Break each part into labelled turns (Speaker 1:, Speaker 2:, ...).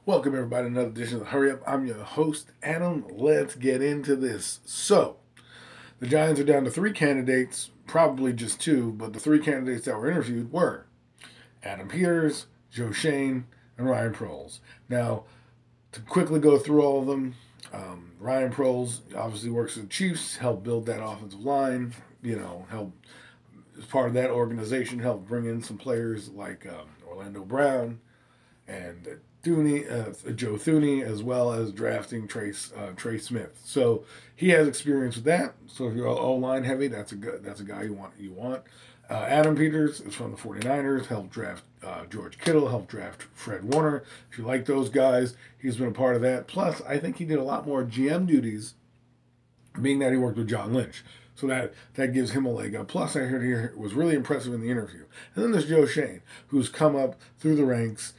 Speaker 1: Welcome, everybody, to another edition of Hurry Up. I'm your host, Adam. Let's get into this. So, the Giants are down to three candidates, probably just two, but the three candidates that were interviewed were Adam Peters, Joe Schoen, and Ryan Proles. Now, to quickly go through all of them, Ryan Proles obviously works for the Chiefs, helped build that offensive line, helped, as part of that organization, helped bring in some players like Orlando Brown and Joe Thuney, as well as drafting Trey Smith. So he has experience with that. So if you're O-line heavy, that's a guy you want. Adam Peters is from the 49ers, helped draft George Kittle, helped draft Fred Warner. If you like those guys, he's been a part of that. Plus, I think he did a lot more GM duties, being that he worked with John Lynch. So that gives him a leg up. Plus, I heard he was really impressive in the interview. And then there's Joe Schoen, who's come up through the ranks,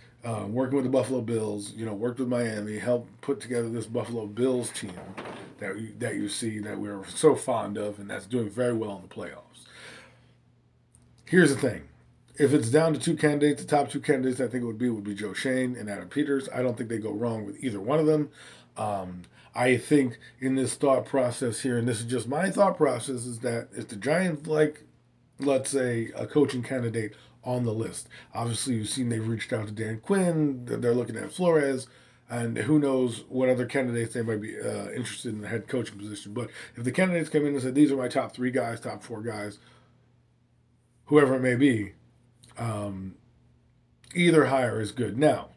Speaker 1: working with the Buffalo Bills, worked with Miami, helped put together this Buffalo Bills team that you see that we're so fond of, and that's doing very well in the playoffs. Here's the thing. If it's down to two candidates, the top two candidates I think it would be Joe Schoen and Adam Peters. I don't think they go wrong with either one of them. I think in this thought process here, and this is just my thought process, is that if the Giants like, let's say, a coaching candidate on the list. Obviously, you've seen they've reached out to Dan Quinn. They're looking at Flores, and who knows what other candidates they might be interested in the head coaching position. But if the candidates come in and say, these are my top three guys, top four guys, whoever it may be, either hire is good. Now,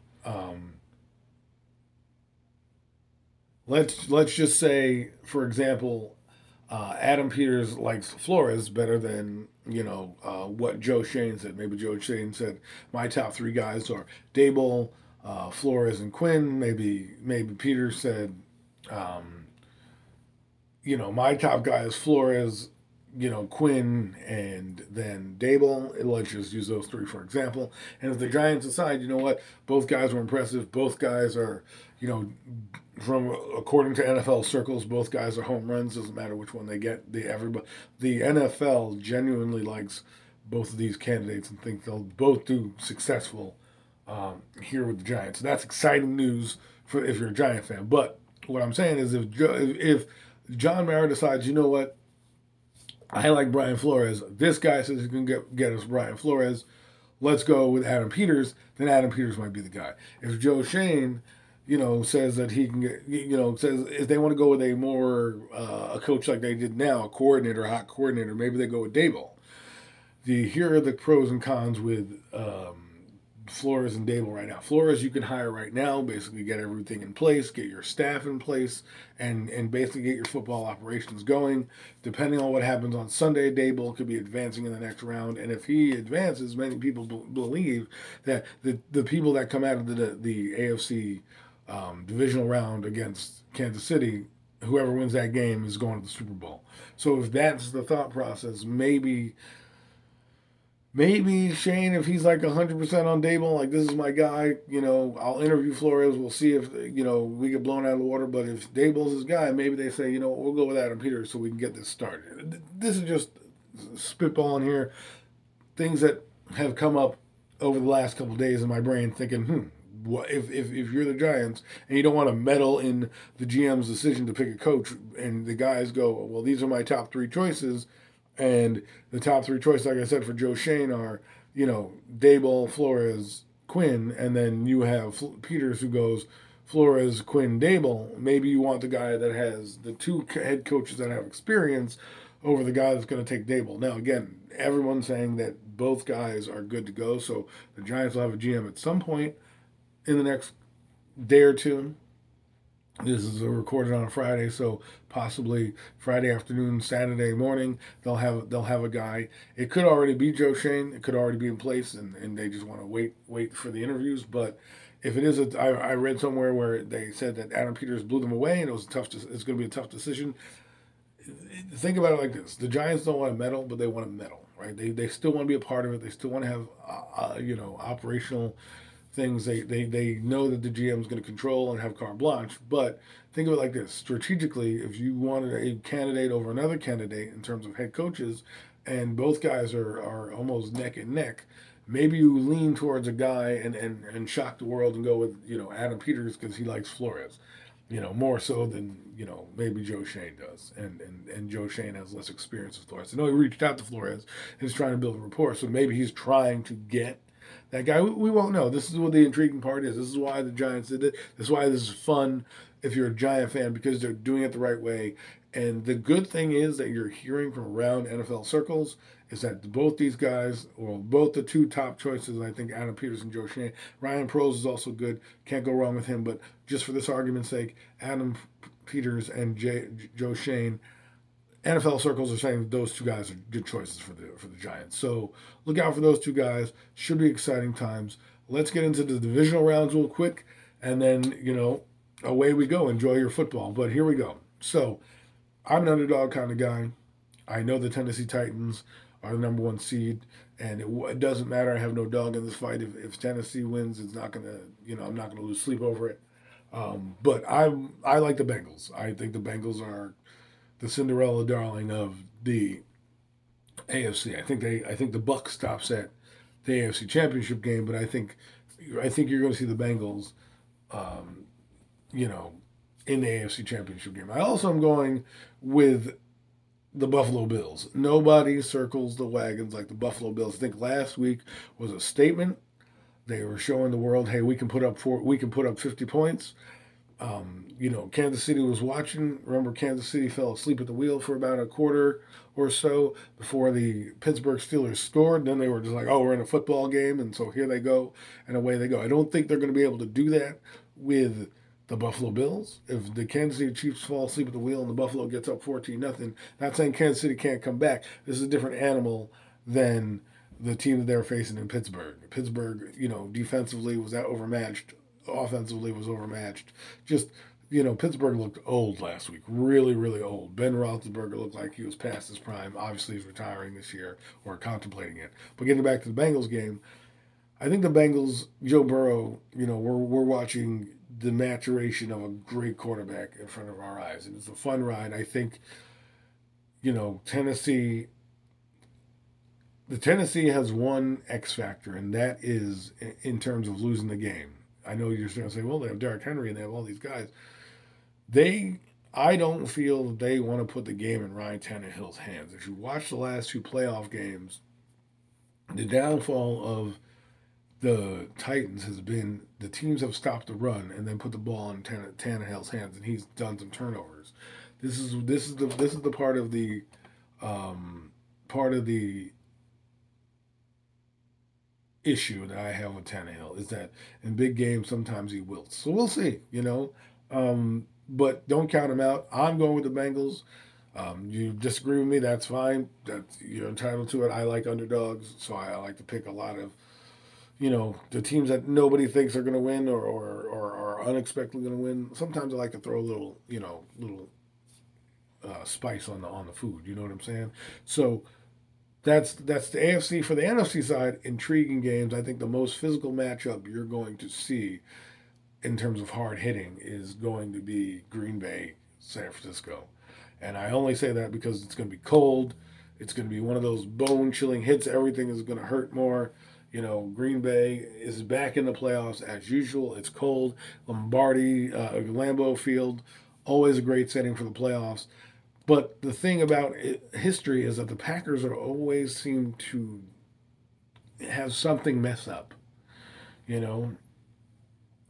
Speaker 1: let's just say, for example, Adam Peters likes Flores better than what Joe Schoen said. Maybe Joe Schoen said my top three guys are Dable, Flores, and Quinn. Maybe Peters said, my top guy is Flores, Quinn, and then Dable. Let's just use those three for example. And if the Giants decide, both guys were impressive. Both guys are, according to NFL circles, both guys are home runs. Doesn't matter which one they get. The NFL genuinely likes both of these candidates and think they'll both do successful here with the Giants. So that's exciting news for if you're a Giant fan. But what I'm saying is, if John Mara decides, I like Brian Flores, this guy says he can get us Brian Flores, let's go with Adam Peters, then Adam Peters might be the guy. If Joe Schoen says that he can get, says if they want to go with a more, a coach like they did now, a hot coordinator, maybe they go with Dable. Here are the pros and cons with Flores and Dable right now. Flores you can hire right now, basically get everything in place, get your staff in place, and basically get your football operations going. Depending on what happens on Sunday, Dable could be advancing in the next round, and if he advances, many people believe that the people that come out of the AFC divisional round against Kansas City, whoever wins that game is going to the Super Bowl. So if that's the thought process, maybe Shane, if he's like 100% on Dable, like this is my guy, I'll interview Flores. We'll see if, we get blown out of the water. But if Dable's his guy, maybe they say, we'll go with Adam Peters so we can get this started. This is just spitballing here. Things that have come up over the last couple of days in my brain thinking, what if you're the Giants and you don't want to meddle in the GM's decision to pick a coach and the guys go, well, these are my top three choices. And the top three choices, like I said, for Joe Schoen are, Dable, Flores, Quinn, and then you have Peters who goes Flores, Quinn, Dable. Maybe you want the guy that has the two head coaches that have experience over the guy that's going to take Dable. Now, again, everyone's saying that both guys are good to go, so the Giants will have a GM at some point in the next day or two. This is recorded on a Friday, so possibly Friday afternoon, Saturday morning, they'll have a guy. It could already be Joe Schoen. It could already be in place, and they just want to wait for the interviews. But if it is, I read somewhere where they said that Adam Peters blew them away, and it's going to be a tough decision. Think about it like this: the Giants don't want to meddle, but they want to meddle, right? They still want to be a part of it. They still want to have operational things they know that the GM is going to control and have carte blanche. But think of it like this. Strategically, if you wanted a candidate over another candidate in terms of head coaches, and both guys are almost neck and neck, maybe you lean towards a guy and shock the world and go with, Adam Peters because he likes Flores, more so than, maybe Joe Shane does. And Joe Shane has less experience with Flores. I know he reached out to Flores and is trying to build a rapport, so maybe he's trying to get that guy. We won't know. This is what the intriguing part is. This is why the Giants did it. This is why this is fun if you're a Giant fan, because they're doing it the right way. And the good thing is that you're hearing from around NFL circles is that both these guys, or both the two top choices, I think Adam Peters and Joe Shane. Ryan Poles is also good. Can't go wrong with him. But just for this argument's sake, Adam Peters and Joe Shane, NFL circles are saying those two guys are good choices for the Giants. So look out for those two guys. Should be exciting times. Let's get into the divisional rounds real quick, and then away we go. Enjoy your football. But here we go. So I'm an underdog kind of guy. I know the Tennessee Titans are the number one seed, and it doesn't matter. I have no dog in this fight. If Tennessee wins, it's not gonna, I'm not gonna lose sleep over it. But I like the Bengals. I think the Bengals are the Cinderella darling of the AFC. I think the buck stops at the AFC Championship game, but I think you're going to see the Bengals, you know, in the AFC Championship game. I also am going with the Buffalo Bills. Nobody circles the wagons like the Buffalo Bills. I think last week was a statement. They were showing the world, hey, we can put up 50 points. Kansas City was watching. Remember, Kansas City fell asleep at the wheel for about a quarter or so before the Pittsburgh Steelers scored. Then they were just like, oh, we're in a football game, and so here they go, and away they go. I don't think they're going to be able to do that with the Buffalo Bills. If the Kansas City Chiefs fall asleep at the wheel and the Buffalo gets up 14-0, not saying Kansas City can't come back. This is a different animal than the team that they were facing in Pittsburgh. Pittsburgh, defensively was overmatched. Offensively was overmatched. Just, Pittsburgh looked old last week. Really, really old. Ben Roethlisberger looked like he was past his prime. Obviously, he's retiring this year or contemplating it. But getting back to the Bengals game, I think the Bengals, Joe Burrow, we're watching the maturation of a great quarterback in front of our eyes. And it's a fun ride. I think, Tennessee has one X factor, and that is in terms of losing the game. I know you're going to say, well, they have Derrick Henry and they have all these guys. I don't feel that they want to put the game in Ryan Tannehill's hands. If you watch the last two playoff games, the downfall of the Titans has been the teams have stopped the run and then put the ball in Tannehill's hands, and he's done some turnovers. This is the part of the issue that I have with Tannehill is that in big games sometimes he wilts. So we'll see, but don't count him out. I'm going with the Bengals. You disagree with me, that's fine. You're entitled to it. I like underdogs, so I like to pick a lot of, the teams that nobody thinks are going to win or are unexpectedly going to win. Sometimes I like to throw a little spice on the food. You know what I'm saying? So that's the AFC. For the NFC side, intriguing games. I think the most physical matchup you're going to see in terms of hard hitting is going to be Green Bay, San Francisco. And I only say that because it's going to be cold. It's going to be one of those bone-chilling hits. Everything is going to hurt more. Green Bay is back in the playoffs as usual. It's cold. Lambeau Field, always a great setting for the playoffs. But the thing about history is that the Packers always seem to have something mess up,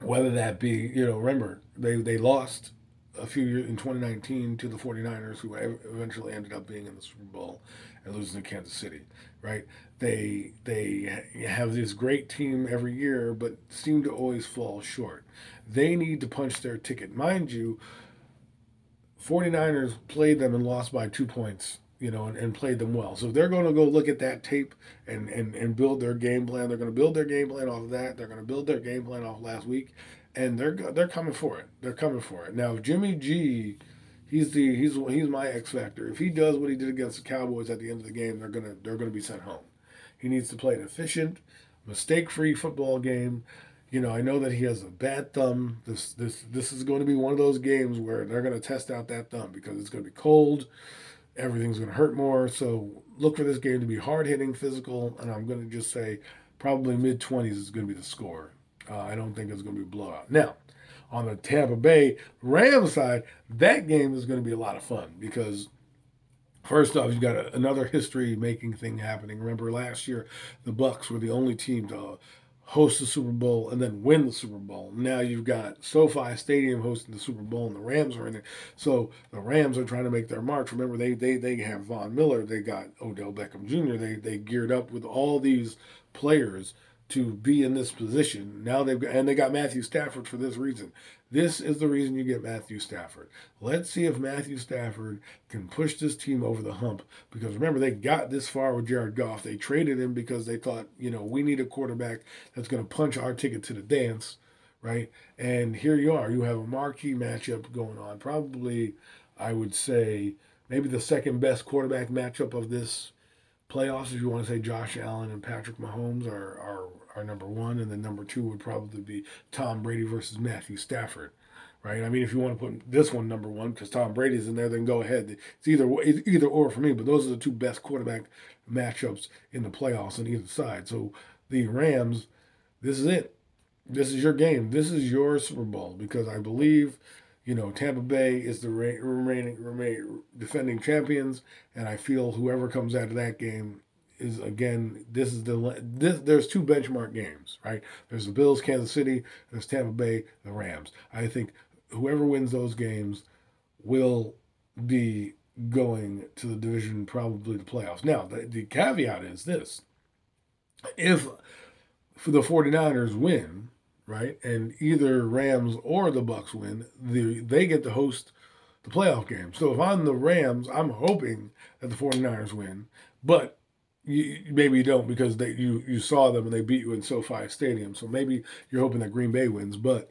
Speaker 1: whether that be, remember, they lost a few years in 2019 to the 49ers, who eventually ended up being in the Super Bowl and losing to Kansas City, right? They have this great team every year, but seem to always fall short. They need to punch their ticket. Mind you, 49ers played them and lost by 2 points, and played them well. So if they're going to go look at that tape and build their game plan, they're going to build their game plan off of that. They're going to build their game plan off last week, and they're coming for it. They're coming for it. Now, if Jimmy G, he's my X factor. If he does what he did against the Cowboys at the end of the game, they're gonna be sent home. He needs to play an efficient, mistake-free football game. I know that he has a bad thumb. This is going to be one of those games where they're going to test out that thumb because it's going to be cold. Everything's going to hurt more. So look for this game to be hard-hitting, physical, and I'm going to just say probably mid-20s is going to be the score. I don't think it's going to be a blowout. Now, on the Tampa Bay Rams side, that game is going to be a lot of fun because first off, you've got another history-making thing happening. Remember last year, the Bucs were the only team to host the Super Bowl and then win the Super Bowl. Now you've got SoFi Stadium hosting the Super Bowl, and the Rams are in it. So the Rams are trying to make their march. Remember, they have Von Miller, they got Odell Beckham Jr. They geared up with all these players to be in this position. Now they got Matthew Stafford for this reason. This is the reason you get Matthew Stafford. Let's see if Matthew Stafford can push this team over the hump. Because remember, they got this far with Jared Goff. They traded him because they thought, we need a quarterback that's going to punch our ticket to the dance, right? And here you are. You have a marquee matchup going on. Probably, I would say, maybe the second best quarterback matchup of this playoffs, if you want to say Josh Allen and Patrick Mahomes are number one, and then number two would probably be Tom Brady versus Matthew Stafford, right? I mean, if you want to put this one number one because Tom Brady's in there, then go ahead. It's either or for me, but those are the two best quarterback matchups in the playoffs on either side. So the Rams, this is it. This is your game. This is your Super Bowl because I believe Tampa Bay is the remaining defending champions, and I feel whoever comes out of that game is, again, there's two benchmark games, right? There's the Bills, Kansas City, there's Tampa Bay, the Rams. I think whoever wins those games will be going to the division, probably the playoffs. Now, the caveat is this. If the 49ers win, right, and either Rams or the Bucs win, they get to host the playoff game. So if I'm the Rams, I'm hoping that the 49ers win, but maybe you don't because you saw them and they beat you in SoFi Stadium. So maybe you're hoping that Green Bay wins, but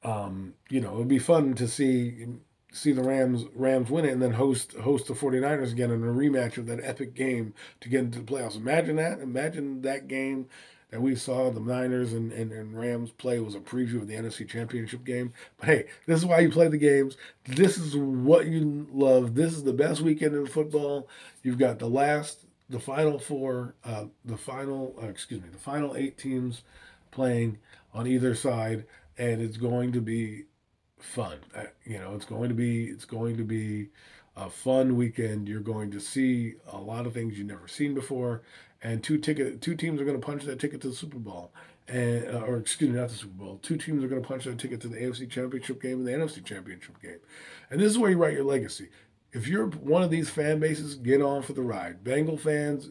Speaker 1: it'd be fun to see the Rams win it and then host the 49ers again in a rematch of that epic game to get into the playoffs. Imagine that. Imagine that game that we saw the Niners and Rams play was a preview of the NFC Championship game. But hey, this is why you play the games. This is what you love. This is the best weekend in football. You've got the final 8 teams playing on either side, and it's going to be fun. It's going to be a fun weekend. You're going to see a lot of things you've never seen before, and two teams are going to punch that ticket to the Super Bowl, and not the Super Bowl. 2 teams are going to punch that ticket to the AFC Championship game and the NFC Championship game, and this is where you write your legacy. If you're one of these fan bases, get on for the ride. Bengal fans,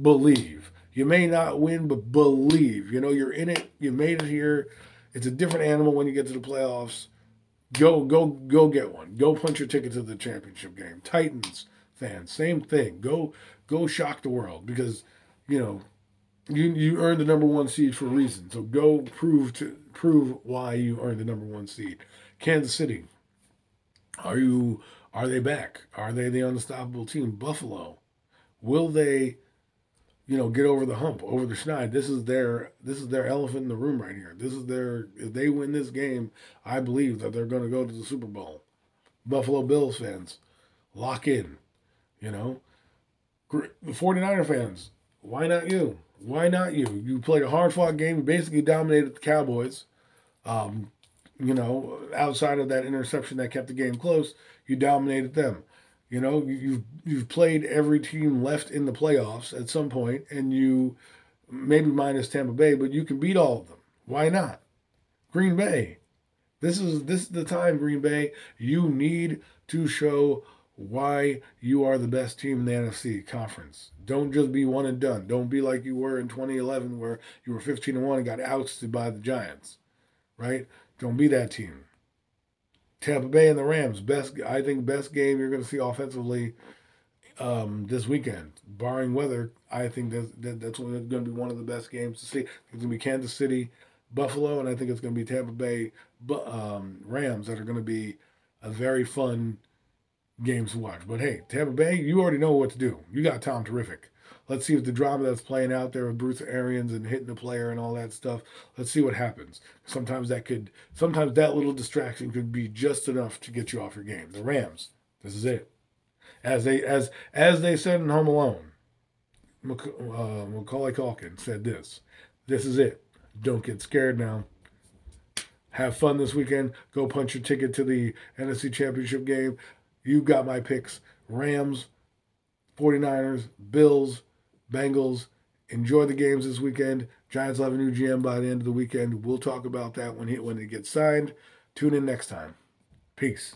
Speaker 1: believe. You may not win, but believe. You're in it. You made it here. It's a different animal when you get to the playoffs. Go get one. Go punch your ticket to the championship game. Titans fans, same thing. Go shock the world because, you earned the number 1 seed for a reason. So go prove why you earned the number 1 seed. Kansas City, are they back? Are they the unstoppable team? Buffalo, will they, get over the hump, over the schneid? This is their elephant in the room right here. If they win this game, I believe that they're going to go to the Super Bowl. Buffalo Bills fans, lock in. The 49er fans, why not you? Why not you? You played a hard-fought game. You basically dominated the Cowboys. Outside of that interception that kept the game close, you dominated them. You've played every team left in the playoffs at some point, and you maybe minus Tampa Bay, but you can beat all of them. Why not? Green Bay. This is the time, Green Bay. You need to show why you are the best team in the NFC conference. Don't just be one and done. Don't be like you were in 2011 where you were 15-1 and got ousted by the Giants, right? Don't be that team. Tampa Bay and the Rams, best game you're going to see offensively this weekend. Barring weather, I think that's going to be one of the best games to see. It's going to be Kansas City, Buffalo, and I think it's going to be Tampa Bay Rams that are going to be a very fun games to watch. But hey, Tampa Bay, you already know what to do. You got Tom Terrific. Let's see if the drama that's playing out there with Bruce Arians and hitting the player and all that stuff, let's see what happens. Sometimes that little distraction could be just enough to get you off your game. The Rams, this is it. As they said in Home Alone, Macaulay Culkin said this. This is it. Don't get scared now. Have fun this weekend. Go punch your ticket to the NFC Championship game. You got my picks. Rams, 49ers, Bills, Bengals. Enjoy the games this weekend. Giants will have a new GM by the end of the weekend. We'll talk about that when it gets signed. Tune in next time. Peace.